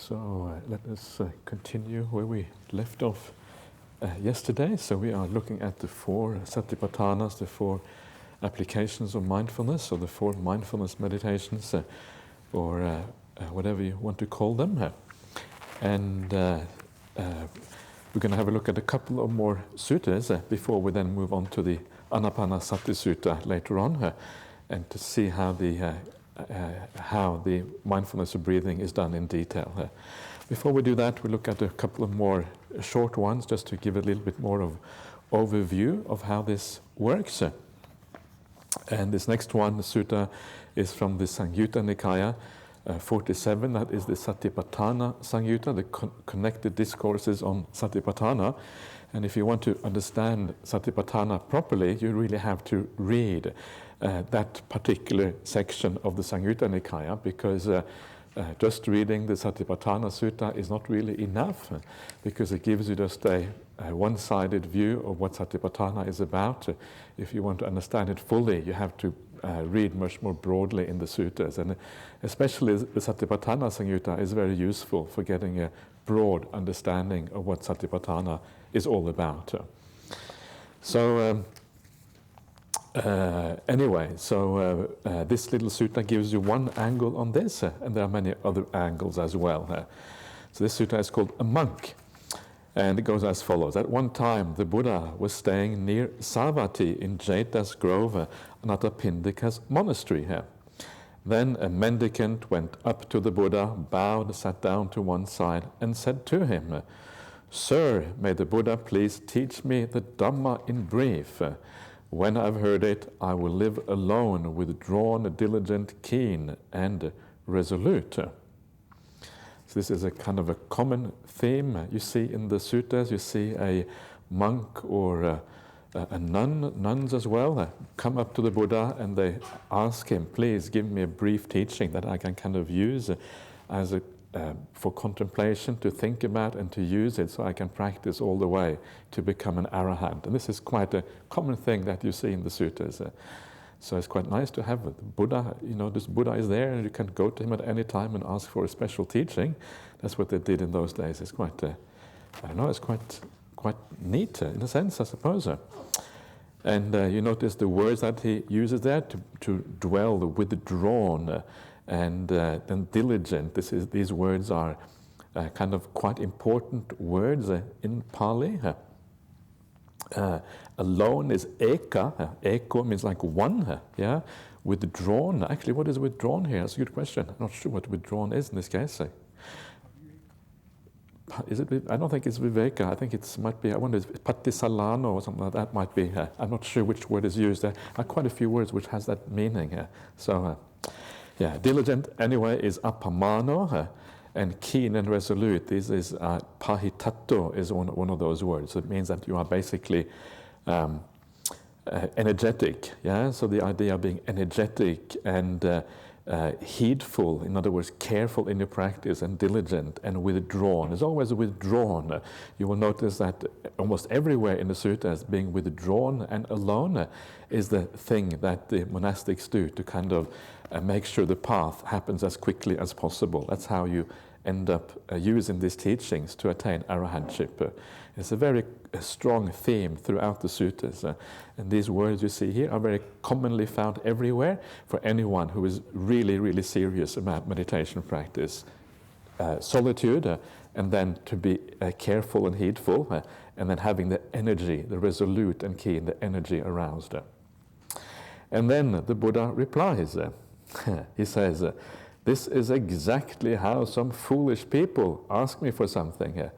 So let us continue where we left off yesterday. So we are looking at the four satipatthanas, the four applications of mindfulness, or the four mindfulness meditations, or whatever you want to call them. And we're going to have a look at a couple of more suttas before we then move on to the Anapanasati Sutta later on, and to see how the mindfulness of breathing is done in detail. Before we do that, we look at a couple of more short ones, just to give a little bit more of overview of how this works. And this next one, the sutta, is from the Samyutta Nikaya 47. That is the Satipatthana Samyutta, the connected discourses on Satipatthana. And if you want to understand Satipatthana properly, you really have to read that particular section of the Samyutta Nikaya, because just reading the Satipatthana Sutta is not really enough, because it gives you just a one-sided view of what Satipatthana is about. If you want to understand it fully, you have to read much more broadly in the suttas, and especially the Satipatthana Samyutta is very useful for getting a broad understanding of what Satipatthana is all about. So anyway, this little sutta gives you one angle on this, and there are many other angles as well. So this sutta is called A Monk, and it goes as follows. At one time, the Buddha was staying near Savatthi in Jeta's Grove, Anathapindika's monastery here. Then a mendicant went up to the Buddha, bowed, sat down to one side, and said to him, "Sir, may the Buddha please teach me the Dhamma in brief. When I've heard it, I will live alone, withdrawn, diligent, keen, and resolute." So this is a kind of a common theme you see in the suttas. You see a monk or a nun, nuns as well, come up to the Buddha and they ask him, "Please give me a brief teaching that I can kind of use as for contemplation, to think about and to use it, so I can practice all the way to become an arahant." And this is quite a common thing that you see in the suttas. So it's quite nice to have the Buddha, this Buddha is there and you can go to him at any time and ask for a special teaching. That's what they did in those days. It's quite, it's quite neat in a sense, I suppose. And you notice the words that he uses there, to dwell, withdrawn, and then diligent. These words are kind of quite important words in Pali. Alone is eka. Eko means like one. Yeah. Withdrawn. Actually, what is withdrawn here? That's a good question. I'm not sure what withdrawn is in this case. Is it? I don't think it's viveka. I think it might be. I wonder, patisalano or something like that might be. I'm not sure which word is used. There are quite a few words which has that meaning. So, yeah, diligent anyway is appamano. And keen and resolute, this is pahitato, is one of those words. It means that you are basically energetic. Yeah. So the idea of being energetic and heedful, in other words, careful in your practice, and diligent and withdrawn. It's always withdrawn. You will notice that almost everywhere in the suttas, being withdrawn and alone is the thing that the monastics do to kind of make sure the path happens as quickly as possible. That's how you end up using these teachings to attain arahantship. It's a very strong theme throughout the suttas. And these words you see here are very commonly found everywhere for anyone who is really, really serious about meditation practice. Solitude, and then to be careful and heedful, and then having the energy, the resolute and keen, the energy aroused. And then the Buddha replies. He says, "This is exactly how some foolish people ask me for something.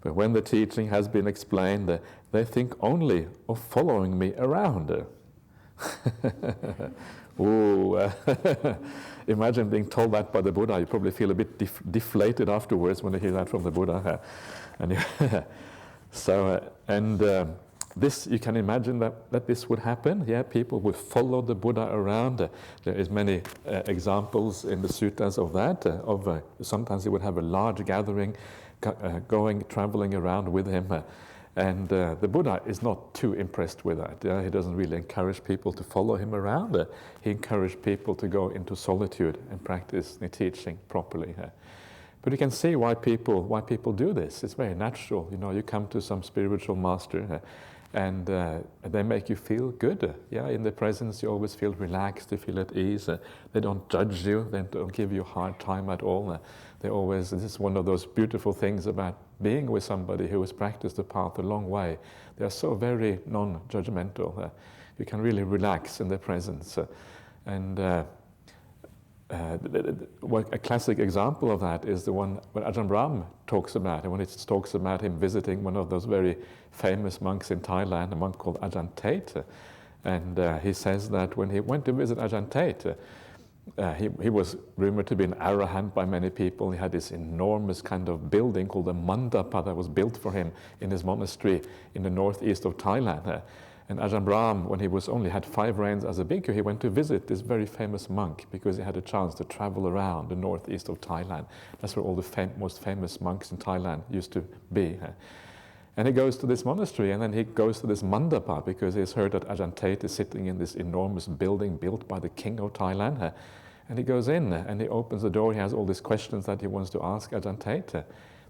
But when the teaching has been explained, they think only of following me around." Ooh, imagine being told that by the Buddha. You probably feel a bit deflated afterwards when you hear that from the Buddha. And this, you can imagine that this would happen. Yeah, people would follow the Buddha around. There is many examples in the suttas of that. Sometimes he would have a large gathering, traveling around with him. And the Buddha is not too impressed with that. He doesn't really encourage people to follow him around. He encouraged people to go into solitude and practice the teaching properly. But you can see why people do this. It's very natural. You come to some spiritual master and they make you feel good. In their presence you always feel relaxed, you feel at ease. They don't judge you, they don't give you a hard time at all. This is one of those beautiful things about being with somebody who has practiced the path a long way. They are so very non-judgmental. You can really relax in their presence. A classic example of that is the one what Ajahn Brahm talks about, and when it talks about him visiting one of those very famous monks in Thailand, a monk called Ajahn Tate. And he says that when he went to visit Ajahn Tate, he was rumored to be an arahant by many people. He had this enormous kind of building called a mandapa that was built for him in his monastery in the northeast of Thailand. And Ajahn Brahm, when he only had 5 reigns as a bhikkhu, he went to visit this very famous monk because he had a chance to travel around the northeast of Thailand. That's where all the most famous monks in Thailand used to be. And he goes to this monastery, and then he goes to this mandapa because he's heard that Ajahn Tate is sitting in this enormous building built by the king of Thailand. And he goes in and he opens the door. He has all these questions that he wants to ask Ajahn Tate.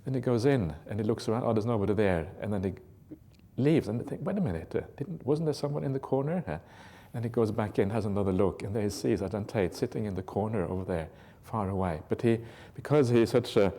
Then he goes in and he looks around. Oh, there's nobody there. And then he leaves and they think, wait a minute, wasn't there someone in the corner? And he goes back in, has another look, and there he sees Ajahn Tate sitting in the corner over there, far away. But because he's such a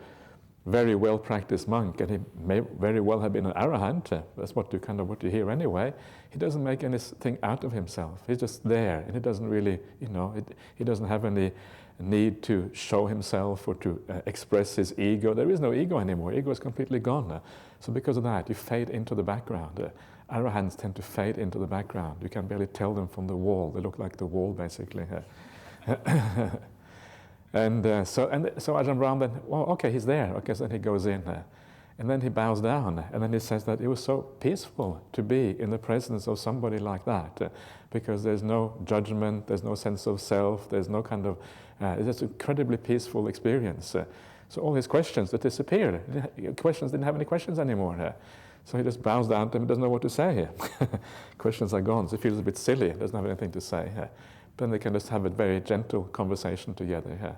very well-practiced monk, and he may very well have been an arahant, that's what you hear anyway, he doesn't make anything out of himself. He's just there, and he doesn't really, he doesn't have any need to show himself or to express his ego. There is no ego anymore. Ego is completely gone. So because of that, you fade into the background. Arahants tend to fade into the background. You can barely tell them from the wall. They look like the wall, basically. So Ajahn Brahm then, well, okay, he's there. Okay, so then he goes in. And then he bows down. And then he says that it was so peaceful to be in the presence of somebody like that. Because there's no judgment, there's no sense of self, there's no kind of, it's just an incredibly peaceful experience. So all his questions that disappeared. Didn't have any questions anymore. So he just bows down to him and doesn't know what to say. Questions are gone, so he feels a bit silly, doesn't have anything to say. Then they can just have a very gentle conversation together.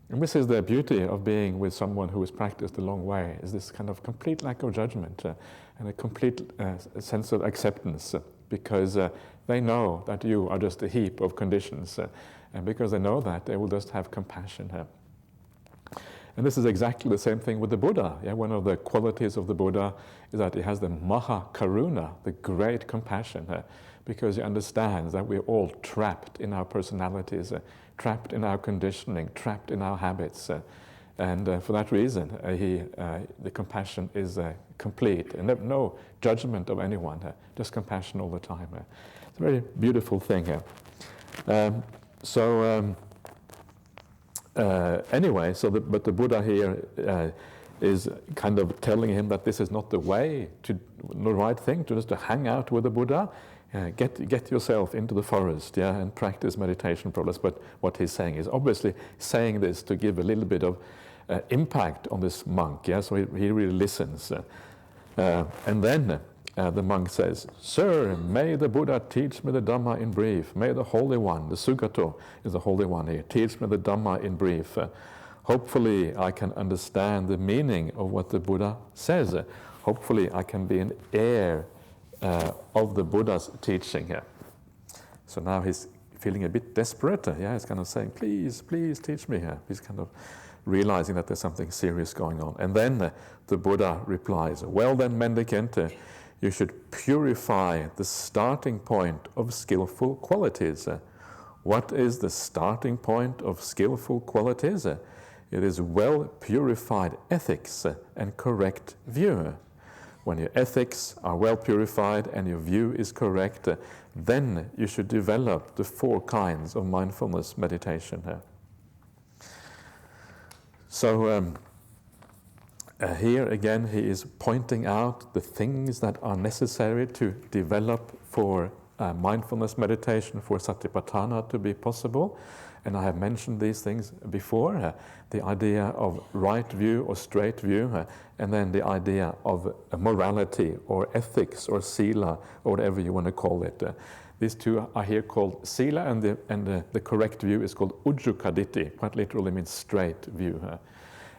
And this is the beauty of being with someone who has practiced a long way, is this kind of complete lack of judgment and a complete sense of acceptance, because they know that you are just a heap of conditions. And because they know that, they will just have compassion. And this is exactly the same thing with the Buddha. One of the qualities of the Buddha is that he has the Maha Karuna, the great compassion, because he understands that we're all trapped in our personalities, trapped in our conditioning, trapped in our habits. And for that reason, the compassion is complete, and no judgment of anyone, just compassion all the time. It's a very beautiful thing here. Anyway, but the Buddha here is kind of telling him that this is not the way, the right thing, just to hang out with the Buddha. Get yourself into the forest, and practice meditation progress. But what he's saying is obviously saying this to give a little bit of impact on this monk, so he really listens. And then the monk says, "Sir, may the Buddha teach me the Dhamma in brief. May the Holy One," the Sugato is the Holy One here, "teach me the Dhamma in brief. Hopefully I can understand the meaning of what the Buddha says. Hopefully I can be an heir of the Buddha's teaching here." So now he's feeling a bit desperate. He's kind of saying, please teach me here. He's kind of realizing that there's something serious going on. And then the Buddha replies, "Well then, mendicant, you should purify the starting point of skillful qualities." What is the starting point of skillful qualities? It is well purified ethics and correct view. When your ethics are well purified and your view is correct, then you should develop the 4 kinds of mindfulness meditation. So here again he is pointing out the things that are necessary to develop for mindfulness meditation, for satipatthana to be possible. And I have mentioned these things before, the idea of right view or straight view, and then the idea of morality or ethics or sila, or whatever you want to call it. These 2 are here called sila, and the correct view is called ujjukaditti, quite literally means straight view.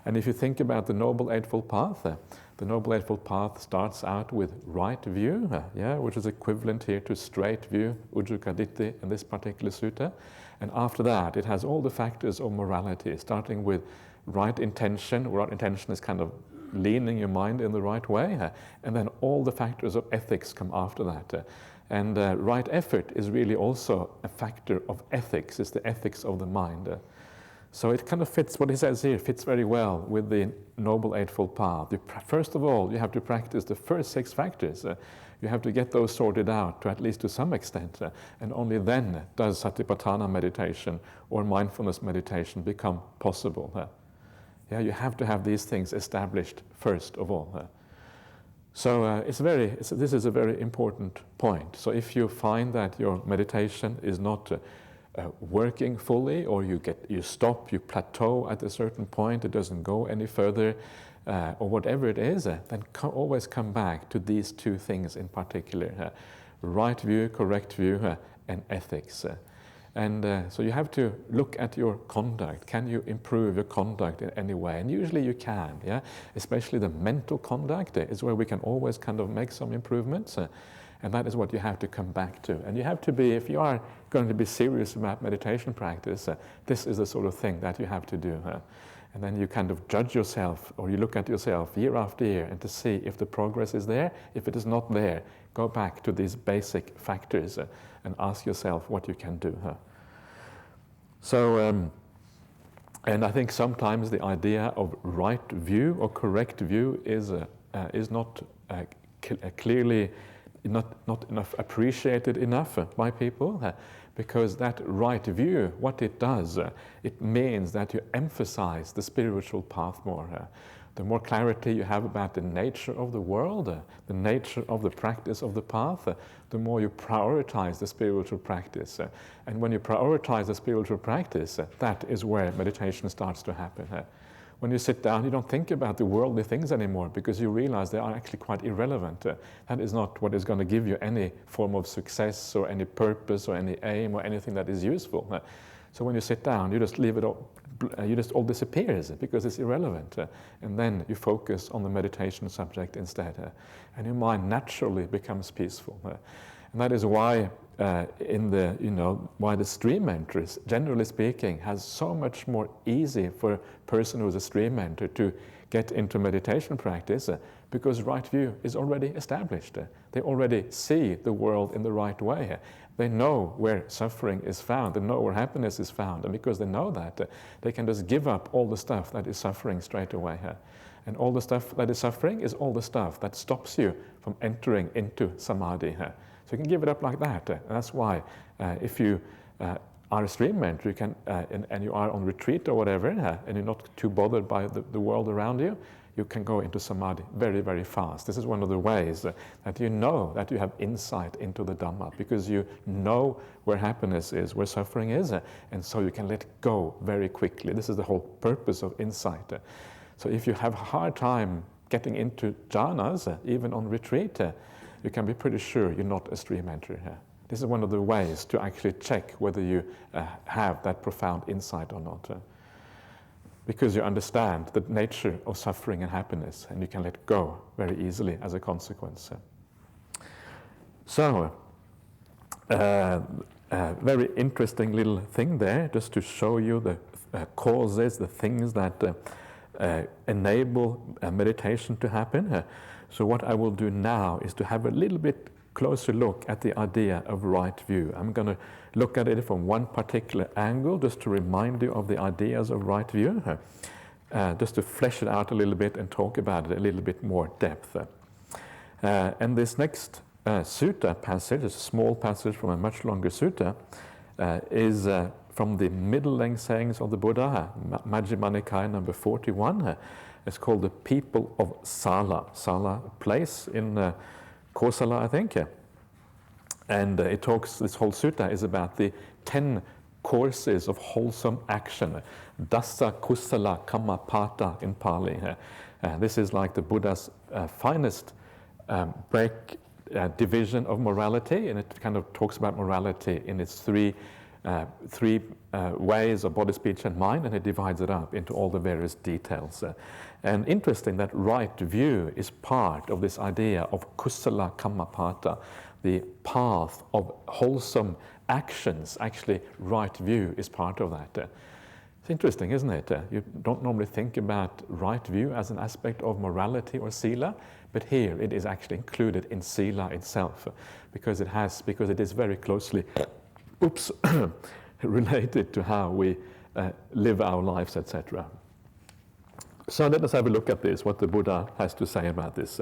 And if you think about the Noble Eightfold Path, the Noble Eightfold Path starts out with right view, which is equivalent here to straight view, Ujjhagaditti in this particular sutta. And after that, it has all the factors of morality, starting with right intention. Right intention is kind of leaning your mind in the right way, and then all the factors of ethics come after that. And right effort is really also a factor of ethics. It's the ethics of the mind. So it kind of fits, what he says here, fits very well with the Noble Eightfold Path. First of all, you have to practice the first 6 factors. You have to get those sorted out, to at least to some extent, and only then does Satipatthana meditation or mindfulness meditation become possible. You have to have these things established first of all. So this is a very important point. So if you find that your meditation is not working fully, or you stop, you plateau at a certain point, it doesn't go any further, or whatever it is, then always come back to these 2 things in particular: right view, correct view, and ethics. So you have to look at your conduct. Can you improve your conduct in any way? And usually you can, especially the mental conduct is where we can always kind of make some improvements. And that is what you have to come back to. And you have to be, if you are going to be serious about meditation practice, this is the sort of thing that you have to do. And then you kind of judge yourself, or you look at yourself year after year, and to see if the progress is there. If it is not there, go back to these basic factors and ask yourself what you can do. So, and I think sometimes the idea of right view or correct view is not clearly not enough appreciated enough by people, because that right view, what it does, it means that you emphasize the spiritual path more. The more clarity you have about the nature of the world, the nature of the practice of the path, the more you prioritize the spiritual practice. And when you prioritize the spiritual practice, that is where meditation starts to happen. When you sit down, you don't think about the worldly things anymore, because you realize they are actually quite irrelevant. That is not what is going to give you any form of success or any purpose or any aim or anything that is useful. So when you sit down, you just leave it all, all disappears because it's irrelevant. And then you focus on the meditation subject instead. And your mind naturally becomes peaceful. And that is why why the stream enters, generally speaking, has so much more easy for a person who is a stream enter to get into meditation practice, because right view is already established. They already see the world in the right way. They know where suffering is found, they know where happiness is found, and because they know that, they can just give up all the stuff that is suffering straight away. And all the stuff that is suffering is all the stuff that stops you from entering into samadhi. So you can give it up like that. And that's why if you are a stream mentor, you can, and you are on retreat or whatever, and you're not too bothered by the world around you, you can go into samadhi very, very fast. This is one of the ways that you know that you have insight into the Dhamma, because you know where happiness is, where suffering is, and so you can let go very quickly. This is the whole purpose of insight. So if you have a hard time getting into jhanas, even on retreat, you can be pretty sure you're not a stream entry. This is one of the ways to actually check whether you have that profound insight or not. Because you understand the nature of suffering and happiness, and you can let go very easily as a consequence. So, very interesting little thing there, just to show you the causes, the things that enable meditation to happen. So what I will do now is to have a little bit closer look at the idea of right view. I'm going to look at it from one particular angle, just to remind you of the ideas of right view, just to flesh it out a little bit and talk about it a little bit more depth. And this next sutta passage, a small passage from a much longer sutta, is from the middle-length sayings of the Buddha, Majjhima Nikaya number 41. It's called the People of Sala. Sala, a place in Kosala, I think. And it talks, this whole sutta is about the 10 courses of wholesome action. Dasa Kusala Kammapata in Pali. This is like the Buddha's finest division of morality, and it kind of talks about morality in its 3 three ways of body, speech, and mind, and he divides it up into all the various details. And interesting that right view is part of this idea of kusala kammapata, the path of wholesome actions. Actually, right view is part of that. It's interesting, isn't it? You don't normally think about right view as an aspect of morality or sila, but here it is actually included in sila itself, because it is very closely related to how we live our lives, etc. So let us have a look at this, what the Buddha has to say about this.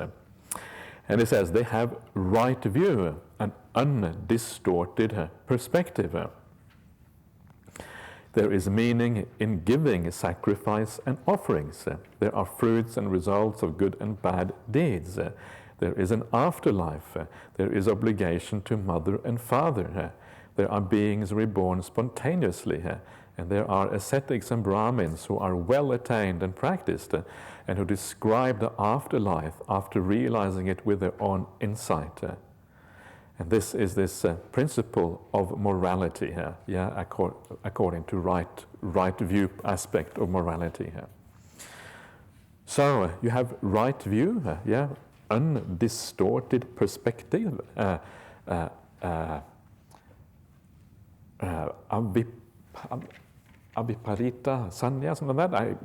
And he says, they have right view, an undistorted perspective. There is meaning in giving sacrifice and offerings. There are fruits and results of good and bad deeds. There is an afterlife. There is obligation to mother and father. There are beings reborn spontaneously. And there are ascetics and Brahmins who are well attained and practiced, and who describe the afterlife after realizing it with their own insight. And this is this principle of morality here, according to right view aspect of morality here. So you have right view, undistorted perspective, Aviparita sanya, something like that.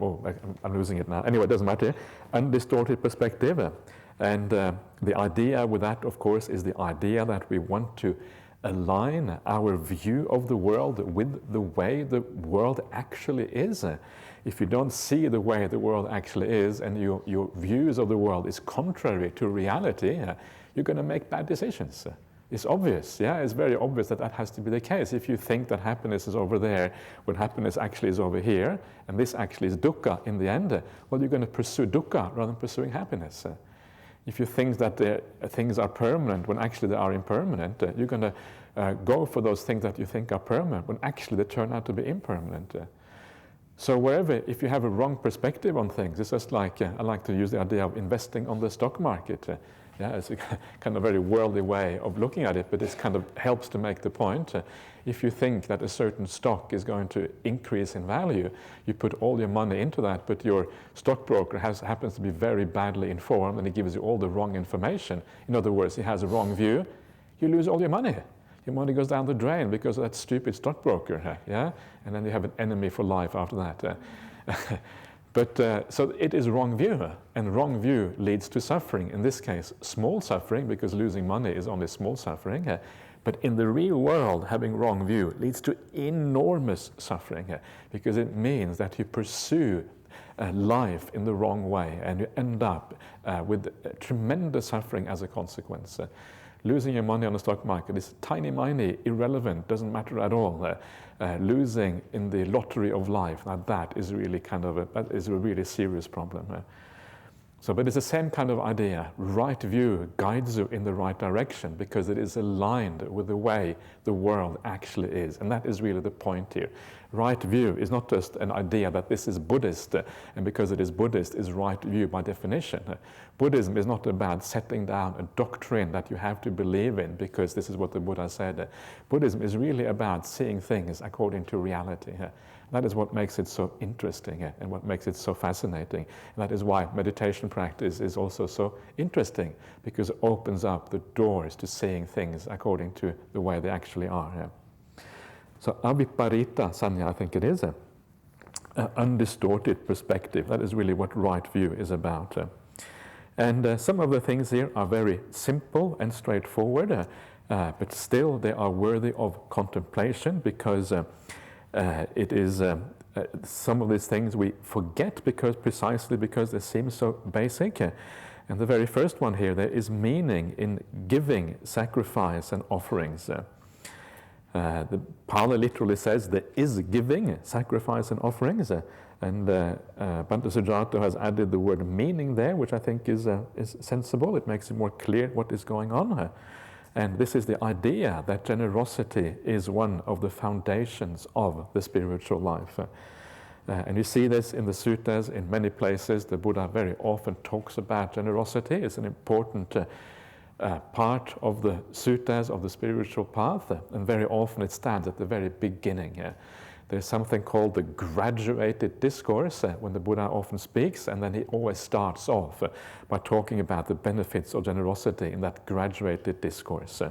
I'm losing it now. Anyway, it doesn't matter. Undistorted perspective. And the idea with that, of course, is the idea that we want to align our view of the world with the way the world actually is. If you don't see the way the world actually is, and your views of the world is contrary to reality, you're going to make bad decisions. It's obvious, it's very obvious that has to be the case. If you think that happiness is over there, when happiness actually is over here, and this actually is dukkha in the end, well, you're going to pursue dukkha rather than pursuing happiness. If you think that things are permanent when actually they are impermanent, you're going to go for those things that you think are permanent when actually they turn out to be impermanent. So wherever, if you have a wrong perspective on things, it's just like, I like to use the idea of investing on the stock market. It's a kind of very worldly way of looking at it, but it kind of helps to make the point. If you think that a certain stock is going to increase in value, you put all your money into that, but your stockbroker happens to be very badly informed and he gives you all the wrong information. In other words, he has a wrong view, you lose all your money. Your money goes down the drain because of that stupid stockbroker, And then you have an enemy for life after that. But so it is wrong view, and wrong view leads to suffering. In this case, small suffering, because losing money is only small suffering. But in the real world, having wrong view leads to enormous suffering, because it means that you pursue life in the wrong way, and you end up with tremendous suffering as a consequence. Losing your money on the stock market is tiny, irrelevant, doesn't matter at all. Losing in the lottery of life, now that is really that is a really serious problem. But it's the same kind of idea. Right view guides you in the right direction because it is aligned with the way the world actually is. And that is really the point here. Right view is not just an idea that this is Buddhist, and because it is Buddhist is right view by definition. Buddhism is not about setting down a doctrine that you have to believe in because this is what the Buddha said. Buddhism is really about seeing things according to reality. That is what makes it so interesting and what makes it so fascinating. And that is why meditation practice is also so interesting, because it opens up the doors to seeing things according to the way they actually are. So aviparita sanya, I think it is, an undistorted perspective. That is really what right view is about. And some of the things here are very simple and straightforward, but still they are worthy of contemplation because it is some of these things we forget precisely because they seem so basic. And the very first one here, there is meaning in giving sacrifice and offerings. The Pali literally says there is giving sacrifice and offerings, and Bhante Sujato has added the word meaning there, which I think is sensible. It makes it more clear what is going on. And this is the idea that generosity is one of the foundations of the spiritual life. And you see this in the suttas in many places. The Buddha very often talks about generosity. It's an important part of the suttas of the spiritual path, and very often it stands at the very beginning. There's something called the graduated discourse when the Buddha often speaks, and then he always starts off by talking about the benefits of generosity in that graduated discourse.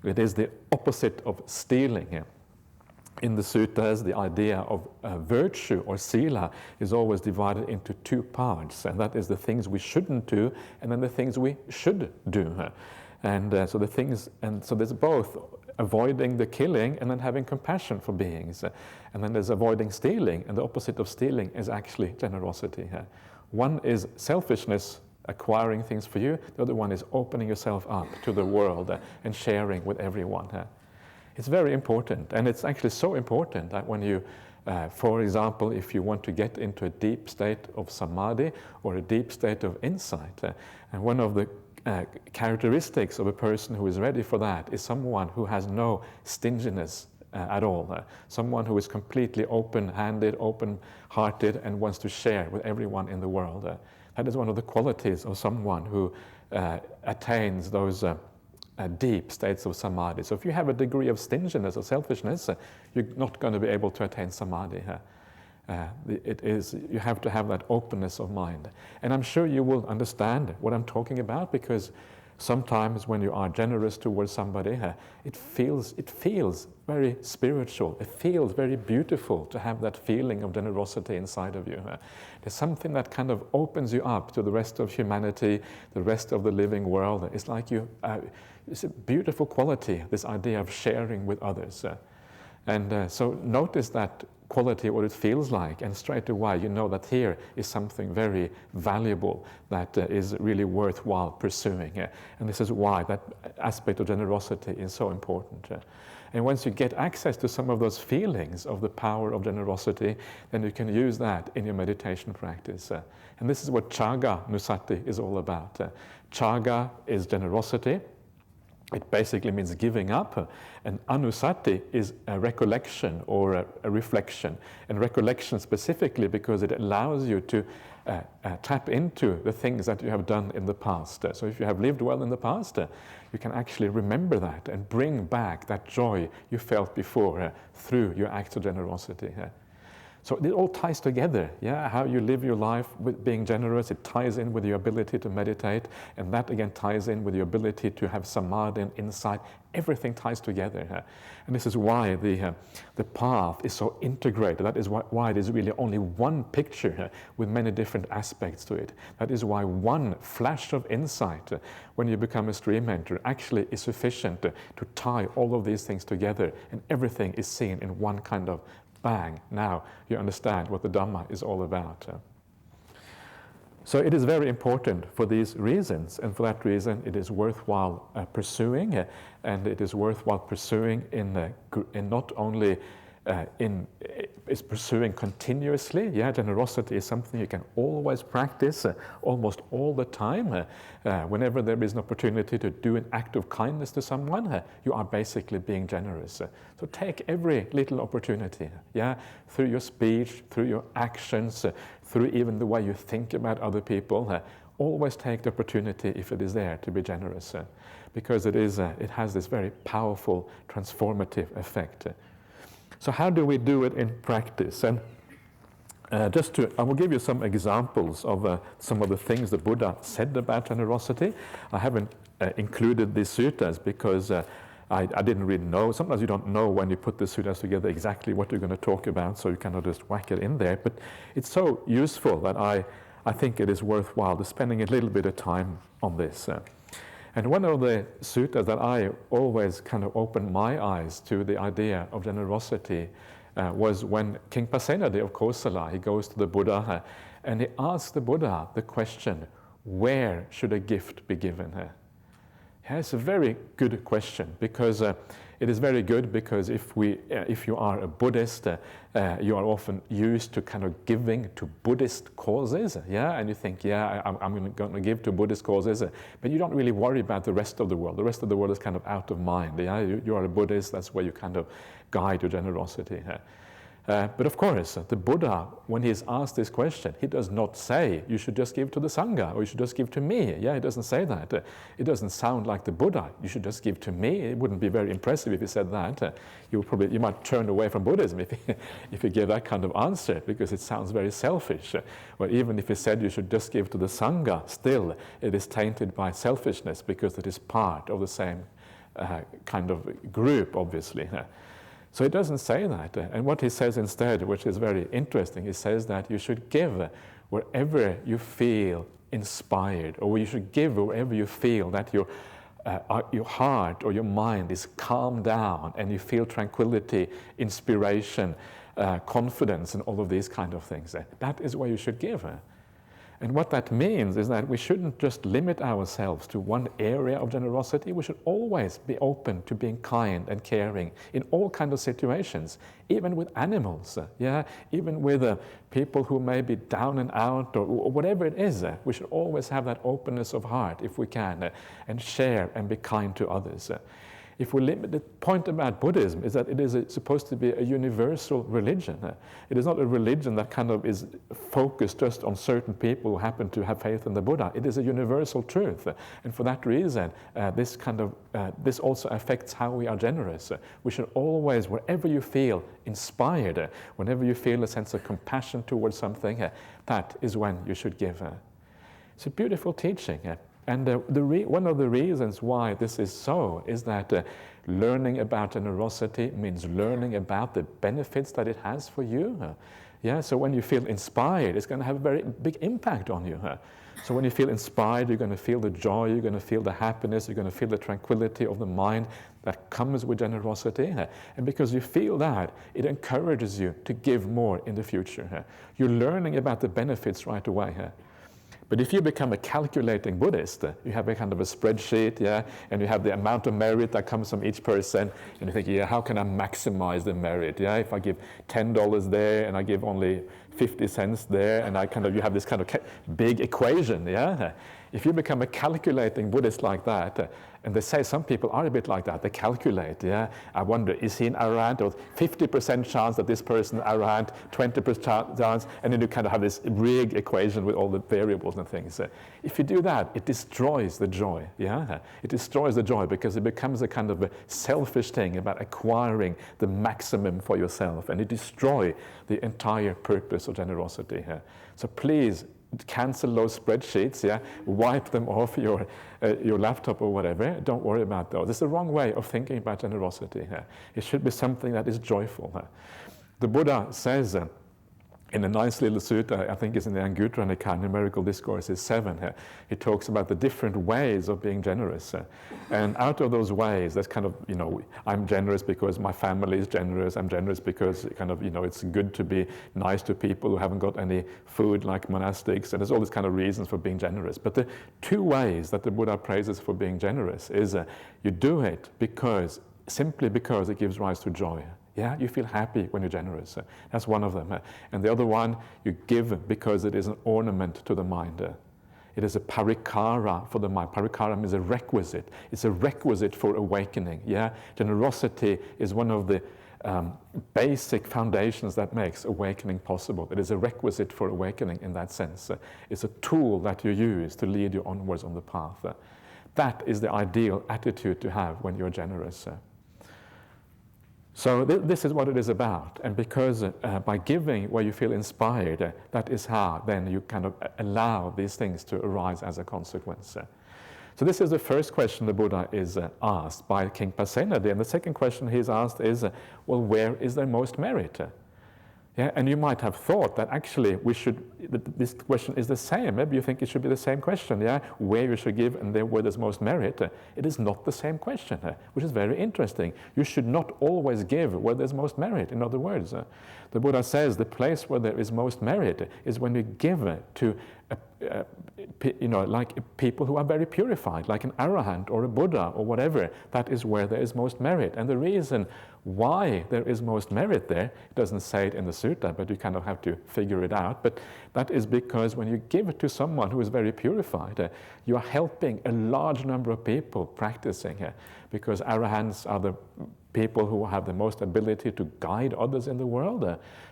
It is the opposite of stealing. In the suttas, the idea of virtue or sila is always divided into two parts, and that is the things we shouldn't do and then the things we should do. So there's both avoiding the killing and then having compassion for beings. And then there's avoiding stealing, and the opposite of stealing is actually generosity. One is selfishness, acquiring things for you. The other one is opening yourself up to the world and sharing with everyone. It's very important, and it's actually so important that when you, for example, if you want to get into a deep state of samadhi or a deep state of insight, and one of the characteristics of a person who is ready for that is someone who has no stinginess at all, someone who is completely open-handed, open-hearted, and wants to share with everyone in the world. That is one of the qualities of someone who attains those deep states of samadhi. So if you have a degree of stinginess or selfishness, you're not going to be able to attain samadhi. You have to have that openness of mind. And I'm sure you will understand what I'm talking about, because sometimes when you are generous towards somebody, it feels very spiritual. It feels very beautiful to have that feeling of generosity inside of you. There's something that kind of opens you up to the rest of humanity, the rest of the living world. It's like it's a beautiful quality, this idea of sharing with others. So notice that quality, what it feels like, and straight away you know that here is something very valuable that is really worthwhile pursuing. And this is why that aspect of generosity is so important. And once you get access to some of those feelings of the power of generosity, then you can use that in your meditation practice. And this is what Chaga Nusati is all about. Chaga is generosity. It basically means giving up, and anusati is a recollection or a reflection. And recollection specifically because it allows you to tap into the things that you have done in the past. So if you have lived well in the past, you can actually remember that and bring back that joy you felt before through your acts of generosity. So it all ties together, how you live your life with being generous. It ties in with your ability to meditate, and that again ties in with your ability to have samadhi and insight. Everything ties together. And this is why the path is so integrated. That is why it is really only one picture with many different aspects to it. That is why one flash of insight when you become a stream enter actually is sufficient to tie all of these things together, and everything is seen in one kind of bang, now you understand what the Dhamma is all about. So it is very important for these reasons, and for that reason it is worthwhile pursuing, and it is worthwhile pursuing in not only is pursuing continuously. Generosity is something you can always practice almost all the time. Whenever there is an opportunity to do an act of kindness to someone, you are basically being generous. So take every little opportunity, through your speech, through your actions, through even the way you think about other people. Always take the opportunity, if it is there, to be generous, because it has this very powerful transformative effect. So how do we do it in practice? And I will give you some examples of some of the things the Buddha said about generosity. I haven't included these suttas because I didn't really know. Sometimes you don't know when you put the suttas together exactly what you're going to talk about, so you cannot just whack it in there. But it's so useful that I think it is worthwhile spending a little bit of time on this. And one of the suttas that I always kind of opened my eyes to the idea of generosity was when King Pasenadi of Kosala, he goes to the Buddha and he asks the Buddha the question, where should a gift be given? It's a very good question, because it is very good because if you are a Buddhist, you are often used to kind of giving to Buddhist causes, and you think, I'm going to give to Buddhist causes, but you don't really worry about the rest of the world. The rest of the world is kind of out of mind. You are a Buddhist, that's where you kind of guide your generosity. But of course, the Buddha, when he is asked this question, he does not say, you should just give to the Sangha, or you should just give to me. Yeah, he doesn't say that. It doesn't sound like the Buddha, you should just give to me. It wouldn't be very impressive if he said that. You might turn away from Buddhism if you give that kind of answer, because it sounds very selfish. Or even if he said you should just give to the Sangha, still it is tainted by selfishness, because it is part of the same kind of group, obviously. So he doesn't say that. And what he says instead, which is very interesting, he says that you should give wherever you feel inspired, or you should give wherever you feel that your heart or your mind is calmed down and you feel tranquility, inspiration, confidence, and all of these kind of things. That is where you should give. And what that means is that we shouldn't just limit ourselves to one area of generosity. We should always be open to being kind and caring in all kinds of situations, even with animals, even with people who may be down and out, or whatever it is. We should always have that openness of heart, if we can, and share and be kind to others. If we limit, the point about Buddhism is that it is supposed to be a universal religion. It is not a religion that kind of is focused just on certain people who happen to have faith in the Buddha. It is a universal truth, and for that reason, this also affects how we are generous. We should always, wherever you feel inspired, whenever you feel a sense of compassion towards something, that is when you should give. It's a beautiful teaching. And one of the reasons why this is so is that learning about generosity means learning about the benefits that it has for you. So when you feel inspired, it's going to have a very big impact on you. So when you feel inspired, you're going to feel the joy, you're going to feel the happiness, you're going to feel the tranquility of the mind that comes with generosity. And because you feel that, it encourages you to give more in the future. You're learning about the benefits right away. But if you become a calculating Buddhist, you have a kind of a spreadsheet, and you have the amount of merit that comes from each person, and you think, how can I maximize the merit? If I give $10 there and I give only 50 cents there, and you have this kind of big equation, If you become a calculating Buddhist like that, and they say some people are a bit like that, they calculate, I wonder, is he an arahant, or 50% chance that this person is arahant, 20% chance, and then you kind of have this big equation with all the variables and things. If you do that, it destroys the joy, It destroys the joy, because it becomes a kind of a selfish thing about acquiring the maximum for yourself, and it destroys the entire purpose of generosity. So please, cancel those spreadsheets, wipe them off your laptop or whatever. Don't worry about those. It's the wrong way of thinking about generosity. It should be something that is joyful. The Buddha says in a nice little sutta, I think it's in the Anguttara Nikaya, Numerical Discourses 7, he talks about the different ways of being generous. And out of those ways, there's kind of, I'm generous because my family is generous, I'm generous because it's good to be nice to people who haven't got any food, like monastics, and there's all these kind of reasons for being generous. But the two ways that the Buddha praises for being generous is you do it simply because it gives rise to joy. You feel happy when you're generous. That's one of them. And the other one, you give because it is an ornament to the mind. It is a parikara for the mind. Parikara means a requisite. It's a requisite for awakening. Generosity is one of the basic foundations that makes awakening possible. It is a requisite for awakening in that sense. It's a tool that you use to lead you onwards on the path. That is the ideal attitude to have when you're generous. So this is what it is about, and because by giving where you feel inspired, that is how then you kind of allow these things to arise as a consequence. So this is the first question the Buddha is asked by King Pasenadi, and the second question he's asked is, well, where is there most merit? And you might have thought that actually this question is the same. Maybe you think it should be the same question, where you should give and where there's most merit. It is not the same question, which is very interesting. You should not always give where there's most merit. In other words, the Buddha says the place where there is most merit is when you give to like people who are very purified, like an arahant or a Buddha or whatever. That is where there is most merit. And the reason Why there is most merit there, it doesn't say it in the sutta, but you kind of have to figure it out. But that is because when you give it to someone who is very purified, you are helping a large number of people practicing, because arahants are the people who have the most ability to guide others in the world.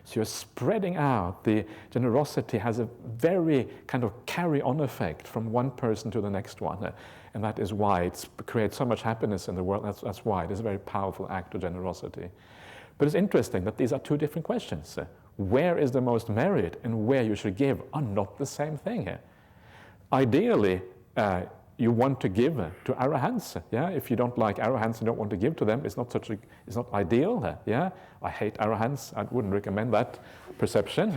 So you're spreading out. The generosity has a very kind of carry-on effect from one person to the next one. And that is why it creates so much happiness in the world. That's why it is a very powerful act of generosity. But it's interesting that these are two different questions. Where is the most merit and where you should give are not the same thing. Ideally, you want to give to arahants. If you don't like arahants and don't want to give to them, it's not ideal. I hate arahants. I wouldn't recommend that perception.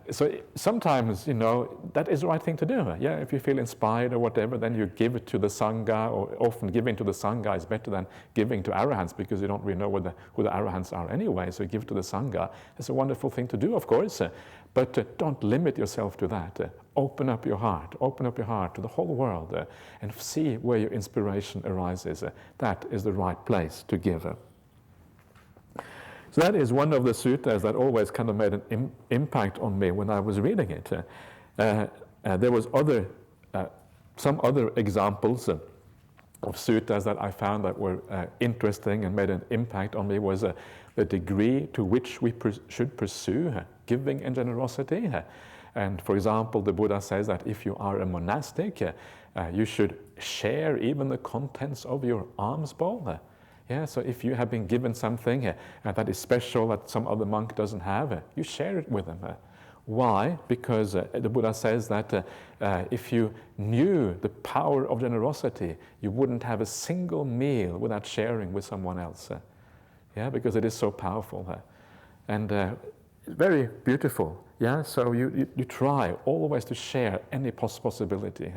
So sometimes, that is the right thing to do. If you feel inspired or whatever, then you give it to the sangha, or often giving to the sangha is better than giving to arahants, because you don't really know who the arahants are anyway. So give to the sangha. It's a wonderful thing to do, of course, but don't limit yourself to that. Open up your heart to the whole world, and see where your inspiration arises. That is the right place to give. So that is one of the suttas that always kind of made an impact on me when I was reading it. There was some other examples of suttas that I found that were interesting and made an impact on me. Was the degree to which we should pursue giving and generosity. And for example, the Buddha says that if you are a monastic, you should share even the contents of your alms bowl. So if you have been given something that is special that some other monk doesn't have, you share it with them. Why? Because the Buddha says that if you knew the power of generosity, you wouldn't have a single meal without sharing with someone else. Because it is so powerful. And very beautiful. So you try always to share any possibility.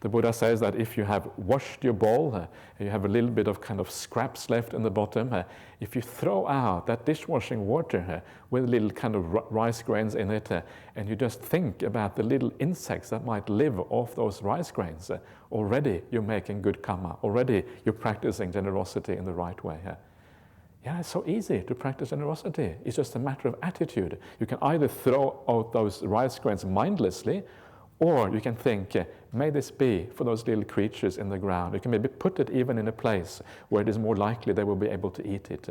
The Buddha says that if you have washed your bowl, and you have a little bit of kind of scraps left in the bottom, if you throw out that dishwashing water with little kind of rice grains in it, and you just think about the little insects that might live off those rice grains, already you're making good karma. Already you're practicing generosity in the right way. It's so easy to practice generosity. It's just a matter of attitude. You can either throw out those rice grains mindlessly, or you can think, may this be for those little creatures in the ground. You can maybe put it even in a place where it is more likely they will be able to eat it.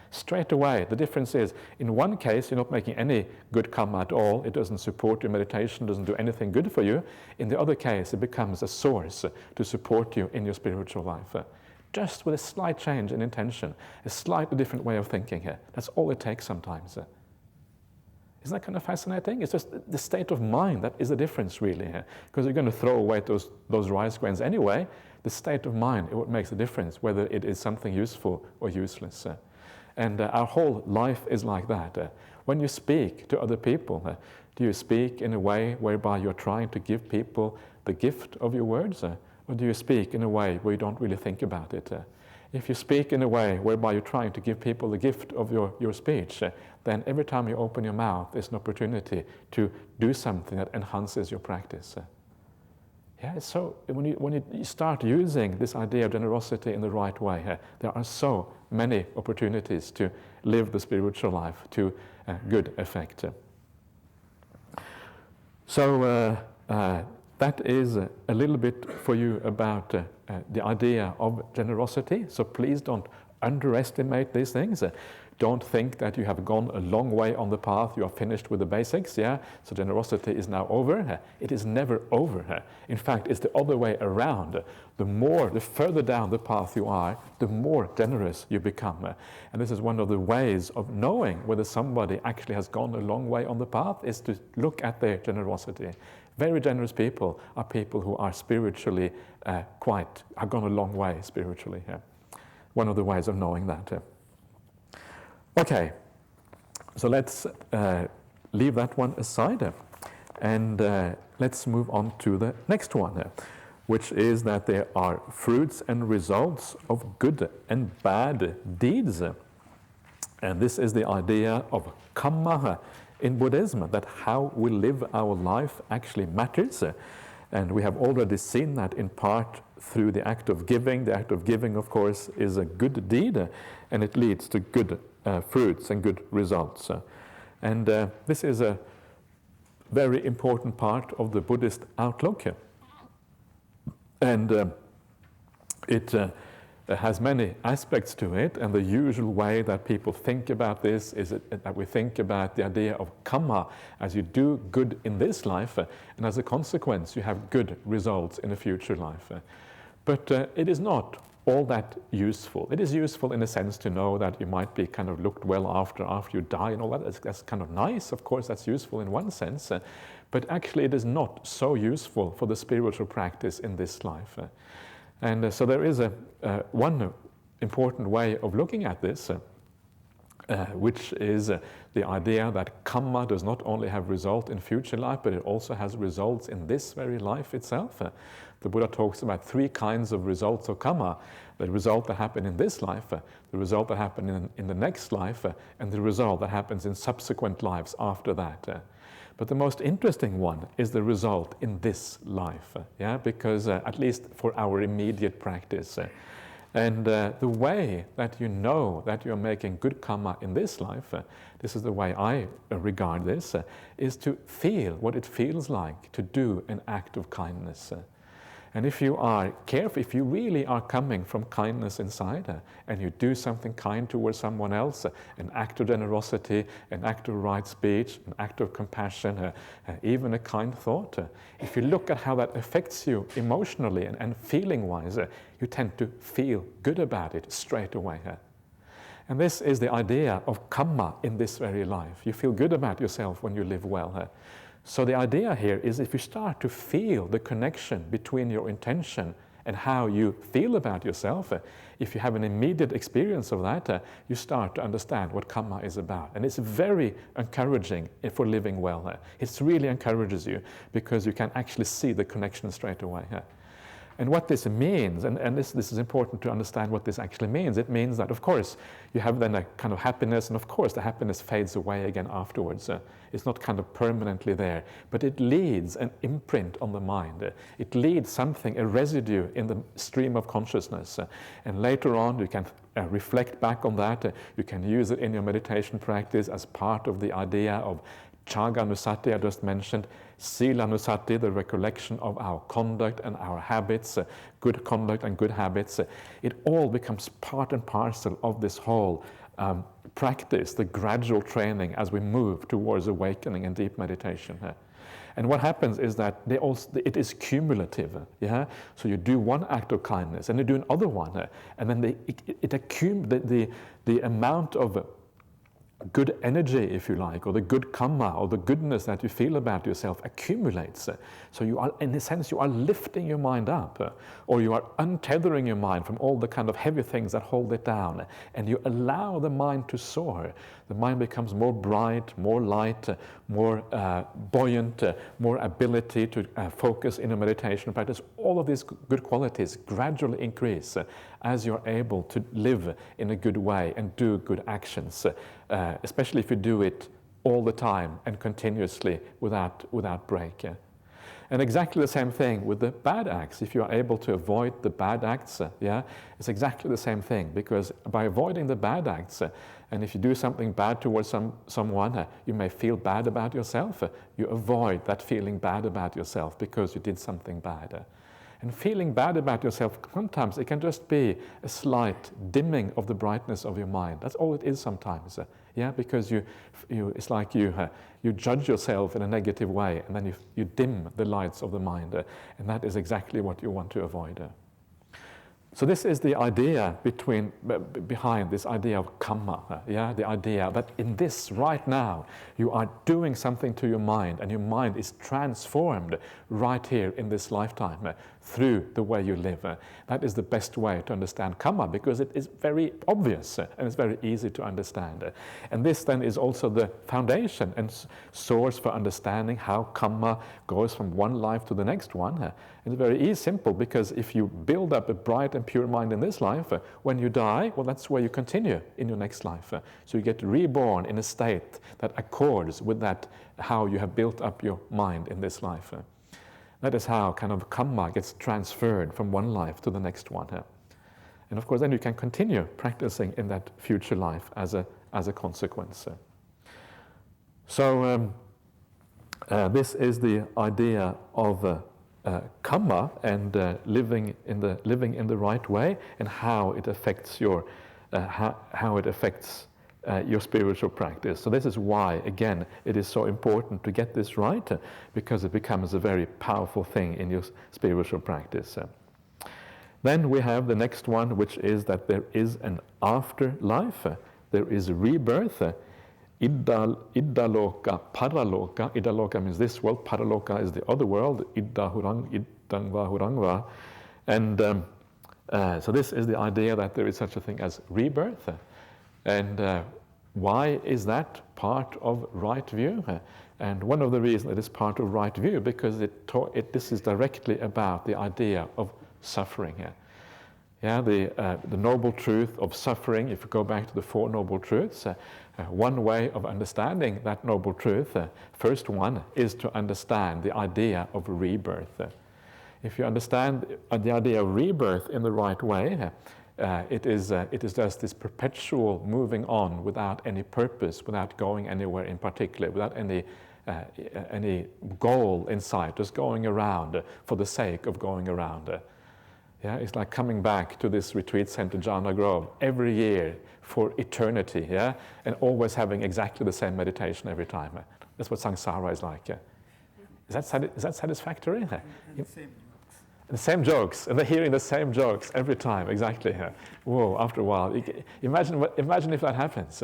Straight away. The difference is, in one case, you're not making any good karma at all. It doesn't support your meditation, doesn't do anything good for you. In the other case, it becomes a source to support you in your spiritual life. Just with a slight change in intention, a slightly different way of thinking here. That's all it takes sometimes. Isn't that kind of fascinating? It's just the state of mind that is the difference, really, here. Because you're going to throw away those rice grains anyway. The state of mind is what makes the difference, whether it is something useful or useless. And our whole life is like that. When you speak to other people, do you speak in a way whereby you're trying to give people the gift of your words? Or do you speak in a way where you don't really think about it? If you speak in a way whereby you're trying to give people the gift of your speech, then every time you open your mouth, there's an opportunity to do something that enhances your practice. So when you start using this idea of generosity in the right way, there are so many opportunities to live the spiritual life to good effect. So that is a little bit for you about the idea of generosity. So please don't underestimate these things. Don't think that you have gone a long way on the path, you are finished with the basics, so generosity is now over. It is never over. In fact, it's the other way around. The further down the path you are, the more generous you become. And this is one of the ways of knowing whether somebody actually has gone a long way on the path, is to look at their generosity. Very generous people are people who are spiritually have gone a long way spiritually. One of the ways of knowing that. Okay, so let's leave that one aside and let's move on to the next one, which is that there are fruits and results of good and bad deeds. And this is the idea of karma in Buddhism, that how we live our life actually matters. And we have already seen that in part through the act of giving. The act of giving, of course, is a good deed, and it leads to good fruits and good results. And this is a very important part of the Buddhist outlook. And it has many aspects to it, and the usual way that people think about this is that we think about the idea of karma as you do good in this life, and as a consequence you have good results in a future life. But it is not all that useful. It is useful in a sense to know that you might be kind of looked well after you die and all that. That's kind of nice, of course, that's useful in one sense, but actually it is not so useful for the spiritual practice in this life. And so there is one important way of looking at this, which is the idea that karma does not only have result in future life, but it also has results in this very life itself. The Buddha talks about three kinds of results of karma: the result that happen in this life, the result that happen in the next life, and the result that happens in subsequent lives after that. But the most interesting one is the result in this life, because at least for our immediate practice. And the way that you know that you're making good karma in this life, this is the way I regard this, is to feel what it feels like to do an act of kindness. And if you are careful, if you really are coming from kindness inside, and you do something kind towards someone else, an act of generosity, an act of right speech, an act of compassion, even a kind thought, if you look at how that affects you emotionally and feeling-wise, you tend to feel good about it straight away. And this is the idea of karma in this very life. You feel good about yourself when you live well. So the idea here is if you start to feel the connection between your intention and how you feel about yourself, if you have an immediate experience of that, you start to understand what karma is about. And it's very encouraging for living well. It really encourages you because you can actually see the connection straight away. And what this means, and this is important to understand what this actually means. It means that, of course, you have then a kind of happiness, and of course the happiness fades away again afterwards. It's not kind of permanently there, but it leaves an imprint on the mind. It leaves something, a residue in the stream of consciousness. And later on you can reflect back on that. You can use it in your meditation practice as part of the idea of Chaganusati I just mentioned, Silanusati, the recollection of our conduct and our habits, good conduct and good habits. It all becomes part and parcel of this whole practice, the gradual training as we move towards awakening and deep meditation. And what happens is that it is cumulative. So you do one act of kindness and you do another one, and then the amount of good energy, if you like, or the good karma, or the goodness that you feel about yourself accumulates. So you are, in a sense, you are lifting your mind up, or you are untethering your mind from all the kind of heavy things that hold it down, and you allow the mind to soar. The mind becomes more bright, more light, more buoyant, more ability to focus in a meditation practice. All of these good qualities gradually increase as you're able to live in a good way and do good actions, especially if you do it all the time and continuously without break. And exactly the same thing with the bad acts. If you are able to avoid the bad acts, it's exactly the same thing, because by avoiding the bad acts, and if you do something bad towards someone, you may feel bad about yourself. You avoid that feeling bad about yourself because you did something bad. And feeling bad about yourself, sometimes it can just be a slight dimming of the brightness of your mind. That's all it is sometimes. Because it's like you judge yourself in a negative way, and then you dim the lights of the mind, and that is exactly what you want to avoid. So this is the idea behind this idea of karma, the idea that in this right now you are doing something to your mind, and your mind is transformed right here in this lifetime through the way you live. That is the best way to understand karma, because it is very obvious and it's very easy to understand. And this then is also the foundation and source for understanding how karma goes from one life to the next one. It's very simple, because if you build up a bright and pure mind in this life, when you die, well, that's where you continue in your next life. So you get reborn in a state that accords with that, how you have built up your mind in this life. That is how kind of karma gets transferred from one life to the next one. And of course, then you can continue practicing in that future life as a consequence. So this is the idea of karma and living in the right way, and how it affects your your spiritual practice. So this is why, again, it is so important to get this right, because it becomes a very powerful thing in your spiritual practice. Then we have the next one, which is that there is an afterlife. There is rebirth. Iddaloka, paraloka. Iddaloka means this world. Paraloka is the other world. Iddangva, hurangva. And so this is the idea that there is such a thing as rebirth. And why is that part of right view? And one of the reasons it is part of right view, because this is directly about the idea of suffering. Yeah, the noble truth of suffering. If you go back to the Four Noble Truths, one way of understanding that noble truth, first one, is to understand the idea of rebirth. If you understand the idea of rebirth in the right way, it is just this perpetual moving on without any purpose, without going anywhere in particular, without any goal in sight, just going around for the sake of going around. Yeah, it's like coming back to this retreat center, Jhana Grove, every year for eternity, yeah, and always having exactly the same meditation every time. That's what samsara is like. Is that satisfactory? The same jokes, and they're hearing the same jokes every time, exactly. Whoa, after a while, imagine if that happens,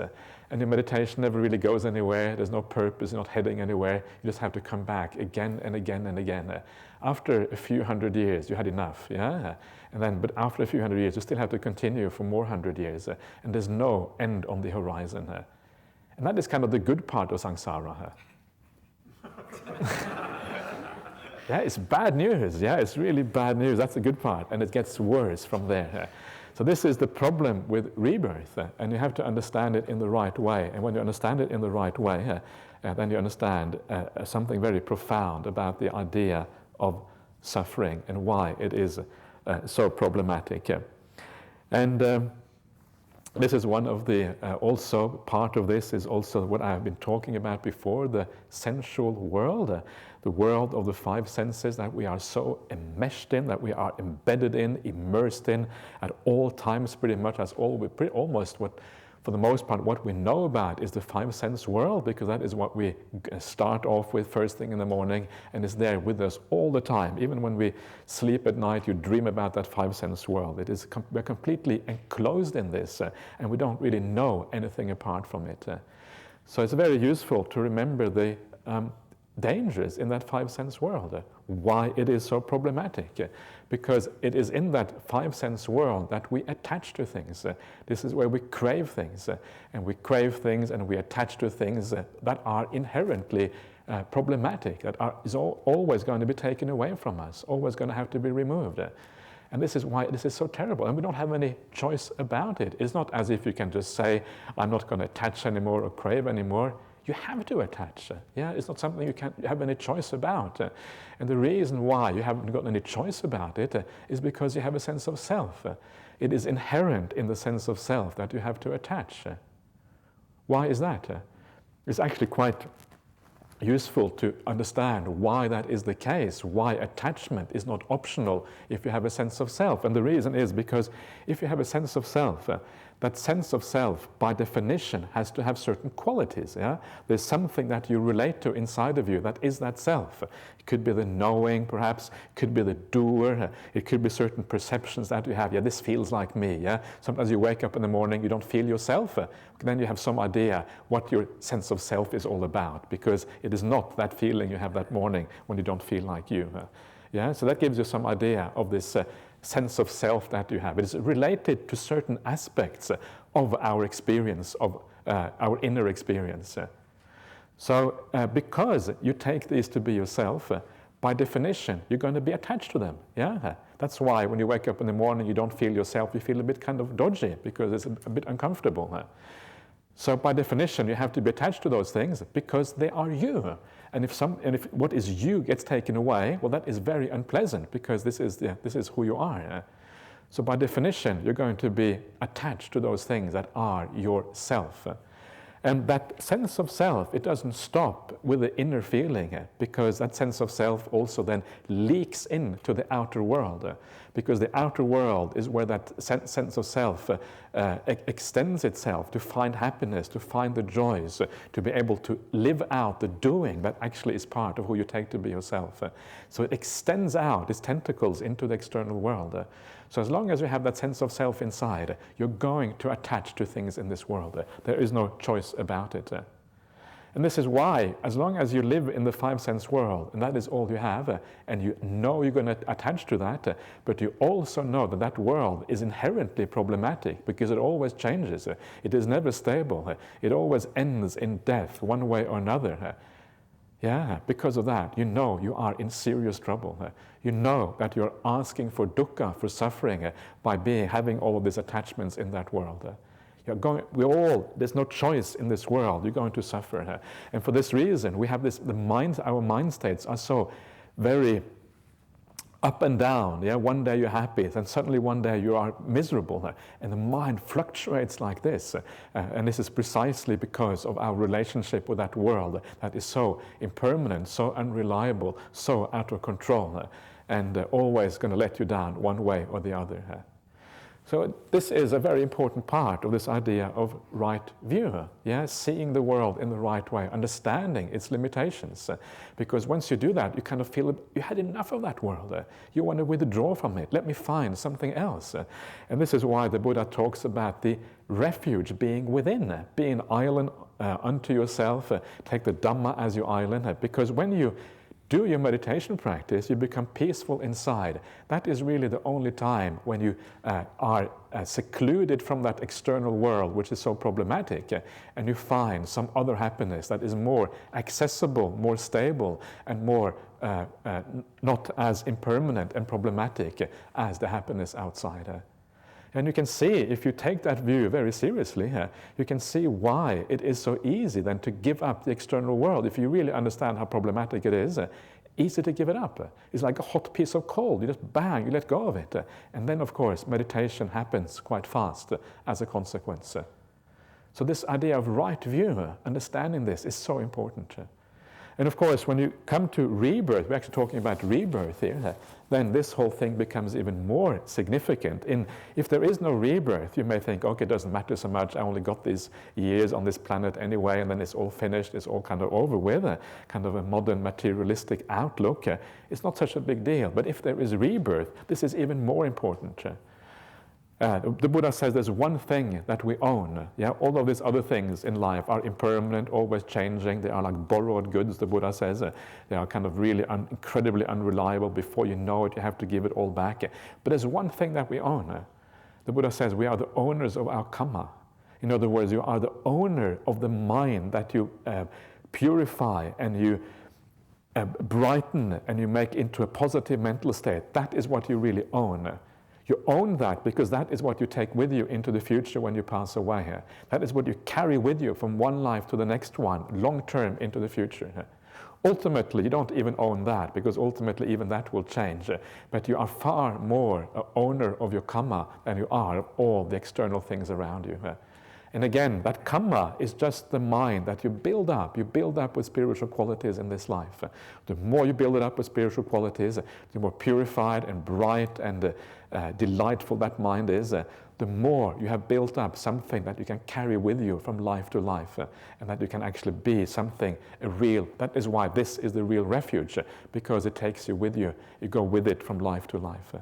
and your meditation never really goes anywhere, there's no purpose, you're not heading anywhere, you just have to come back again and again and again. After a few hundred years, you had enough, yeah? But after a few hundred years, you still have to continue for more 100 years, and there's no end on the horizon. And that is kind of the good part of samsara. Yeah, it's bad news. Yeah, it's really bad news. That's the good part. And it gets worse from there. So this is the problem with rebirth. And you have to understand it in the right way. And when you understand it in the right way, then you understand something very profound about the idea of suffering and why it is so problematic. And this is one of the, also part of this is also what I have been talking about before, the sensual world, the world of the five senses that we are so enmeshed in, that we are embedded in, immersed in at all times, pretty much as almost what, for the most part, what we know about is the five sense world, because that is what we start off with first thing in the morning, and is there with us all the time. Even when we sleep at night, you dream about that five sense world. We're completely enclosed in this, and we don't really know anything apart from it. So it's very useful to remember the dangers in that five sense world, why it is so problematic, because it is in that five sense world that we attach to things. This is where we crave things, and we crave things and we attach to things that are inherently problematic, that is always going to be taken away from us, always going to have to be removed. And this is why this is so terrible, and we don't have any choice about it. It's not as if you can just say, I'm not going to attach anymore or crave anymore. You have to attach. Yeah, it's not something you have any choice about. And the reason why you haven't got any choice about it is because you have a sense of self. It is inherent in the sense of self that you have to attach. Why is that? It's actually quite useful to understand why that is the case, why attachment is not optional if you have a sense of self. And the reason is because if you have a sense of self, that sense of self, by definition, has to have certain qualities. Yeah? There's something that you relate to inside of you that is that self. It could be the knowing, perhaps. It could be the doer. It could be certain perceptions that you have. Yeah, this feels like me. Yeah. Sometimes you wake up in the morning, you don't feel yourself. Then you have some idea what your sense of self is all about, because it is not that feeling you have that morning when you don't feel like you. Yeah. So that gives you some idea of this sense of self that you have. It is related to certain aspects of our experience, of our inner experience. So because you take these to be yourself, by definition, you're going to be attached to them. Yeah, that's why when you wake up in the morning, you don't feel yourself, you feel a bit kind of dodgy, because it's a bit uncomfortable. So by definition, you have to be attached to those things because they are you. And if what is you gets taken away, well, that is very unpleasant because this is who you are. So by definition, you're going to be attached to those things that are yourself. And that sense of self, it doesn't stop with the inner feeling, because that sense of self also then leaks into the outer world, because the outer world is where that sense of self extends itself to find happiness, to find the joys, to be able to live out the doing that actually is part of who you take to be yourself. So it extends out its tentacles into the external world. So as long as you have that sense of self inside, you're going to attach to things in this world. There is no choice about it. And this is why, as long as you live in the five-sense world, and that is all you have, and you know you're going to attach to that, but you also know that that world is inherently problematic because it always changes. It is never stable. It always ends in death, one way or another. Yeah, because of that, you know you are in serious trouble. You know that you're asking for dukkha, for suffering, by having all of these attachments in that world. There's no choice in this world. You're going to suffer. And for this reason, we have our mind states are so very up and down. Yeah, one day you're happy, then suddenly one day you are miserable. And the mind fluctuates like this. And this is precisely because of our relationship with that world that is so impermanent, so unreliable, so out of control, and always going to let you down one way or the other. So this is a very important part of this idea of right view, seeing the world in the right way, understanding its limitations. Because once you do that, you kind of feel you had enough of that world. You want to withdraw from it. Let me find something else. And this is why the Buddha talks about the refuge being within, be an island unto yourself, take the Dhamma as your island. Because when you do your meditation practice, you become peaceful inside. That is really the only time when you are secluded from that external world, which is so problematic, and you find some other happiness that is more accessible, more stable, and more not as impermanent and problematic as the happiness outside. And you can see, if you take that view very seriously, you can see why it is so easy then to give up the external world. If you really understand how problematic it is, easy to give it up. It's like a hot piece of coal. You just bang, you let go of it. And then, of course, meditation happens quite fast as a consequence. So this idea of right view, understanding this, is so important. And of course, when you come to rebirth, we're actually talking about rebirth here, then this whole thing becomes even more significant. If there is no rebirth, you may think, okay, it doesn't matter so much, I only got these years on this planet anyway, and then it's all finished, it's all kind of over with, kind of a modern materialistic outlook. It's not such a big deal. But if there is rebirth, this is even more important. The Buddha says there's one thing that we own. All of these other things in life are impermanent, always changing. They are like borrowed goods, the Buddha says. They are kind of really incredibly unreliable. Before you know it, you have to give it all back. But there's one thing that we own. The Buddha says we are the owners of our karma. In other words, you are the owner of the mind that you purify and you brighten and you make into a positive mental state. That is what you really own. You own that because that is what you take with you into the future when you pass away. That is what you carry with you from one life to the next one, long term into the future. Ultimately, you don't even own that because ultimately even that will change. But you are far more an owner of your karma than you are of all the external things around you. And again, that karma is just the mind that you build up. You build up with spiritual qualities in this life. The more you build it up with spiritual qualities, the more purified and bright and delightful that mind is, the more you have built up something that you can carry with you from life to life, and that you can actually be something real. That is why this is the real refuge, because it takes you with you. You go with it from life to life.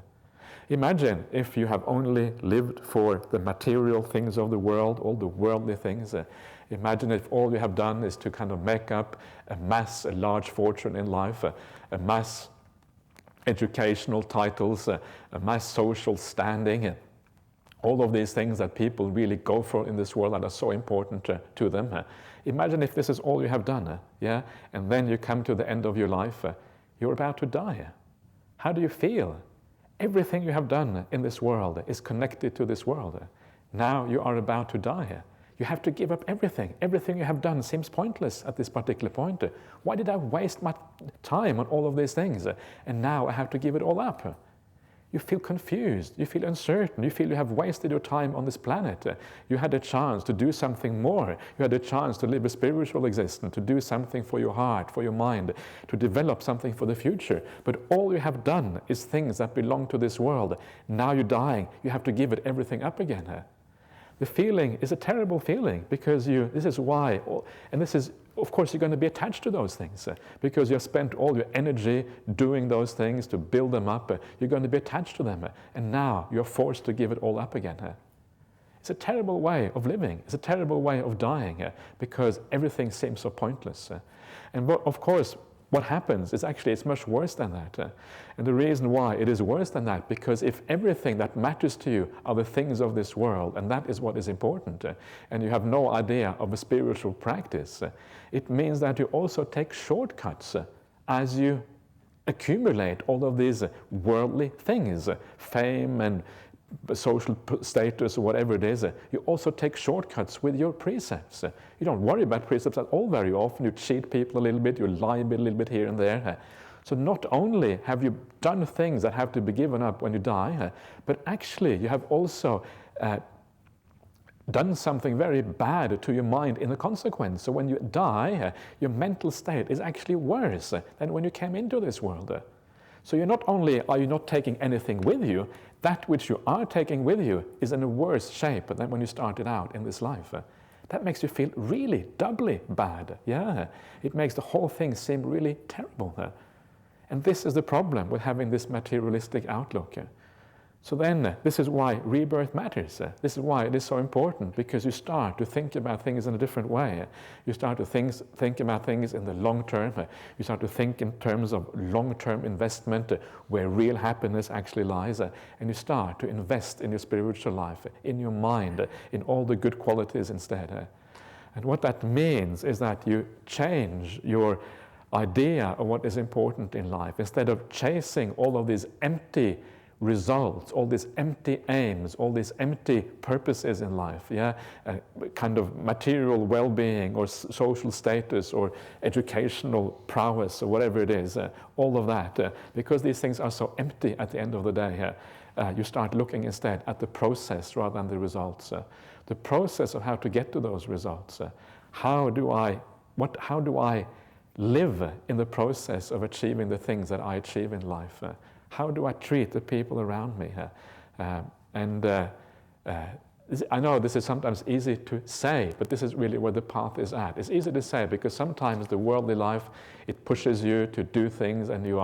Imagine if you have only lived for the material things of the world, all the worldly things. Imagine if all you have done is to kind of make up, amass a large fortune in life, amass educational titles, amass social standing, all of these things that people really go for in this world that are so important to them. Imagine if this is all you have done, and then you come to the end of your life, you're about to die. How do you feel? Everything you have done in this world is connected to this world. Now you are about to die. You have to give up everything. Everything you have done seems pointless at this particular point. Why did I waste my time on all of these things? And now I have to give it all up. You feel confused, you feel uncertain, you feel you have wasted your time on this planet. You had a chance to do something more. You had a chance to live a spiritual existence, to do something for your heart, for your mind, to develop something for the future. But all you have done is things that belong to this world. Now you're dying, you have to give it everything up again. The feeling is a terrible feeling because this is why, and this is, of course, you're going to be attached to those things because you have spent all your energy doing those things to build them up. You're going to be attached to them, and now you're forced to give it all up again. It's a terrible way of living. It's a terrible way of dying because everything seems so pointless. And of course, what happens is actually it's much worse than that. And the reason why it is worse than that, because if everything that matters to you are the things of this world, and that is what is important, and you have no idea of a spiritual practice, it means that you also take shortcuts as you accumulate all of these worldly things, fame and social status or whatever it is. You also take shortcuts with your precepts. You don't worry about precepts at all very often. You cheat people a little bit, you lie a little bit here and there. So not only have you done things that have to be given up when you die, but actually you have also done something very bad to your mind in the consequence. So when you die, your mental state is actually worse than when you came into this world. So you're not only are you not taking anything with you, that which you are taking with you is in a worse shape than when you started out in this life. That makes you feel really doubly bad. Yeah, it makes the whole thing seem really terrible. And this is the problem with having this materialistic outlook. So then, this is why rebirth matters. This is why it is so important, because you start to think about things in a different way. You start to think about things in the long term. You start to think in terms of long-term investment, where real happiness actually lies. And you start to invest in your spiritual life, in your mind, in all the good qualities instead. And what that means is that you change your idea of what is important in life. Instead of chasing all of these empty results, all these empty aims, all these empty purposes in life, kind of material well-being or social status or educational prowess or whatever it is, all of that, because these things are so empty at the end of the day, you start looking instead at the process rather than the results. The process of how to get to those results. How do I live in the process of achieving the things that I achieve in life? How do I treat the people around me? I know this is sometimes easy to say, but this is really where the path is at. It's easy to say because sometimes the worldly life, it pushes you to do things, and you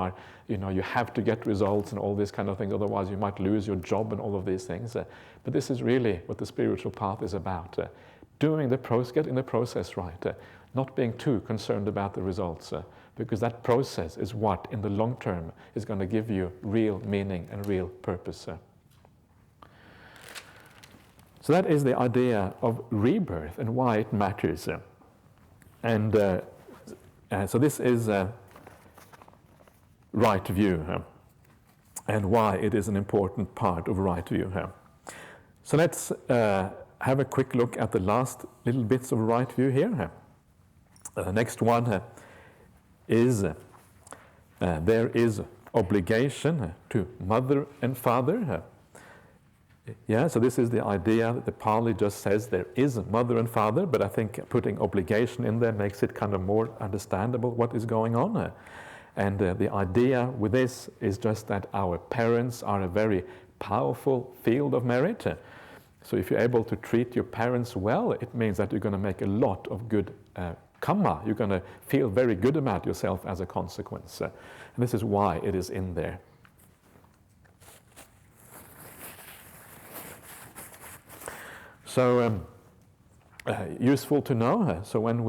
have to get results and all these kind of things, otherwise you might lose your job and all of these things. But this is really what the spiritual path is about. Getting the process right, not being too concerned about the results, because that process is what, in the long term, is going to give you real meaning and real purpose. So that is the idea of rebirth and why it matters. So this is right view, and why it is an important part of right view. So let's have a quick look at the last little bits of right view here. The next one is there is obligation to mother and father. So this is the idea that the Pali just says there is a mother and father, but I think putting obligation in there makes it kind of more understandable what is going on. And the idea with this is just that our parents are a very powerful field of merit. So if you're able to treat your parents well, it means that you're going to make a lot of good karma. You're going to feel very good about yourself as a consequence. And this is why it is in there. So useful to know. So when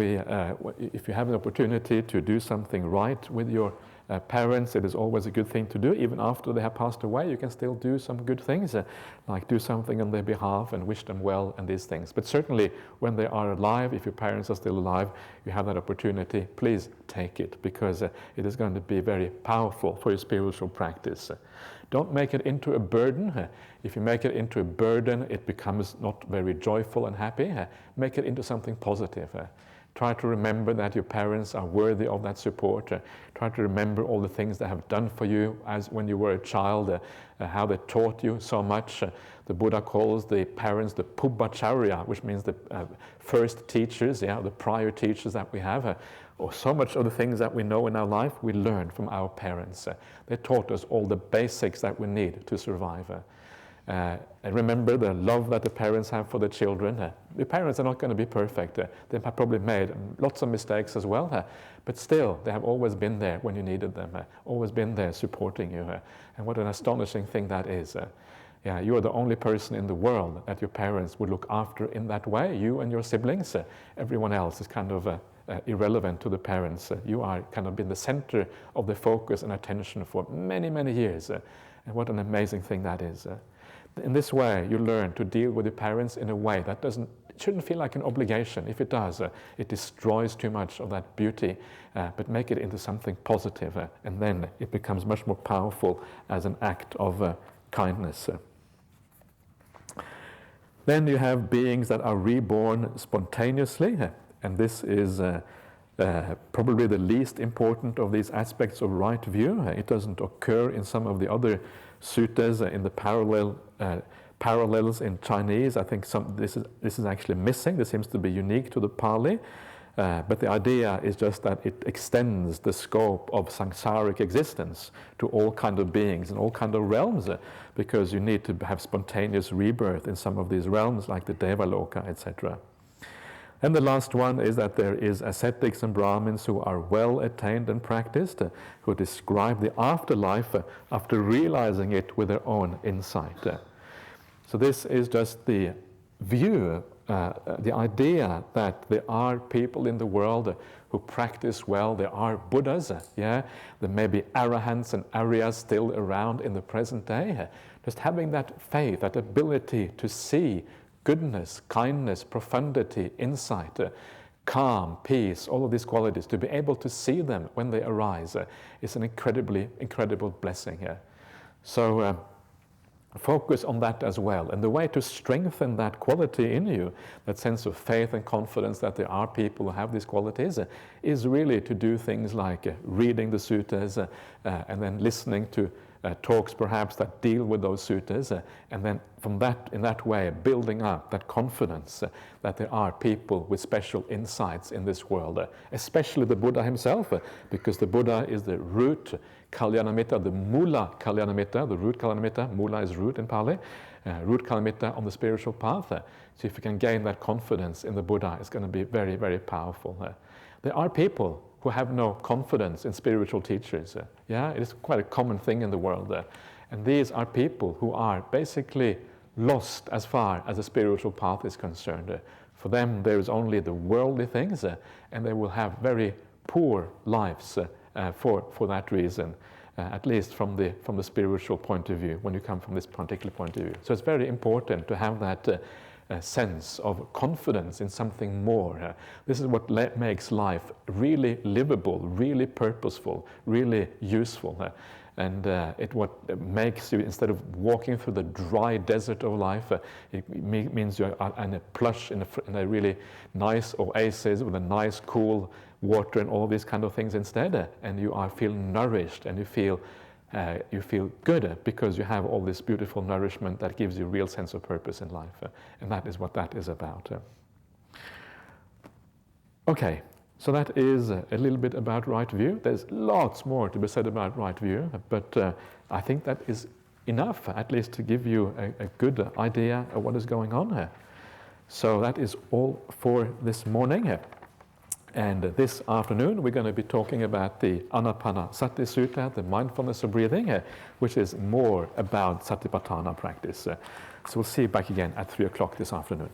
if you have an opportunity to do something right with your Parents, it is always a good thing to do. Even after they have passed away, you can still do some good things, like do something on their behalf and wish them well and these things. But certainly when they are alive, if your parents are still alive, you have that opportunity, please take it, because it is going to be very powerful for your spiritual practice. Don't make it into a burden. If you make it into a burden, it becomes not very joyful and happy. Make it into something positive. Try to remember that your parents are worthy of that support. Try to remember all the things they have done for you as when you were a child, how they taught you so much. The Buddha calls the parents the pubbacharya, which means the first teachers, the prior teachers that we have. Or so much of the things that we know in our life, we learn from our parents. They taught us all the basics that we need to survive. And remember the love that the parents have for the children. The parents are not going to be perfect. They have probably made lots of mistakes as well, but still they have always been there when you needed them, always been there supporting you. And what an astonishing thing that is. You are the only person in the world that your parents would look after in that way, you and your siblings. Everyone else is kind of irrelevant to the parents. You are kind of been the center of the focus and attention for many, many years. And what an amazing thing that is. In this way, you learn to deal with your parents in a way that shouldn't feel like an obligation. If it does, it destroys too much of that beauty, but make it into something positive, and then it becomes much more powerful as an act of kindness. Then you have beings that are reborn spontaneously, and this is probably the least important of these aspects of right view. It doesn't occur in some of the other suttas in the parallels in Chinese. I think this is actually missing. This seems to be unique to the Pali. But the idea is just that it extends the scope of samsaric existence to all kind of beings in all kind of realms, because you need to have spontaneous rebirth in some of these realms, like the Devaloka, etc. And the last one is that there is ascetics and Brahmins who are well attained and practiced, who describe the afterlife after realizing it with their own insight. So this is just the view, the idea that there are people in the world who practice well. There are Buddhas, there may be Arahants and Aryas still around in the present day. Just having that faith, that ability to see goodness, kindness, profundity, insight, calm, peace, all of these qualities, to be able to see them when they arise is an incredible blessing here. So focus on that as well. And the way to strengthen that quality in you, that sense of faith and confidence that there are people who have these qualities, is really to do things like reading the suttas and then listening to talks perhaps that deal with those suttas, and then from that, in that way, building up that confidence that there are people with special insights in this world, especially the Buddha himself, because the Buddha is the root Kalyanamitta, the Mula Kalyanamitta, the root Kalyanamitta. Mula is root in Pali, root Kalyanamitta on the spiritual path. So if you can gain that confidence in the Buddha, it's going to be very, very powerful. There are people who have no confidence in spiritual teachers. It is quite a common thing in the world. And these are people who are basically lost as far as the spiritual path is concerned. For them, there is only the worldly things, and they will have very poor lives for that reason, at least from the spiritual point of view, when you come from this particular point of view. So it's very important to have that sense of confidence in something more. This is what makes life really livable, really purposeful, really useful. And what makes you, instead of walking through the dry desert of life, it means you're in a plush, in a really nice oasis with a nice cool water and all these kind of things instead. And you feel nourished, and you feel good because you have all this beautiful nourishment that gives you a real sense of purpose in life. And that is what that is about. Okay, so that is a little bit about right view. There's lots more to be said about right view, but I think that is enough, at least to give you a good idea of what is going on here. So that is all for this morning. And this afternoon, we're going to be talking about the Anapanasati Sutta, the mindfulness of breathing, which is more about Satipatthana practice. So we'll see you back again at 3 o'clock this afternoon.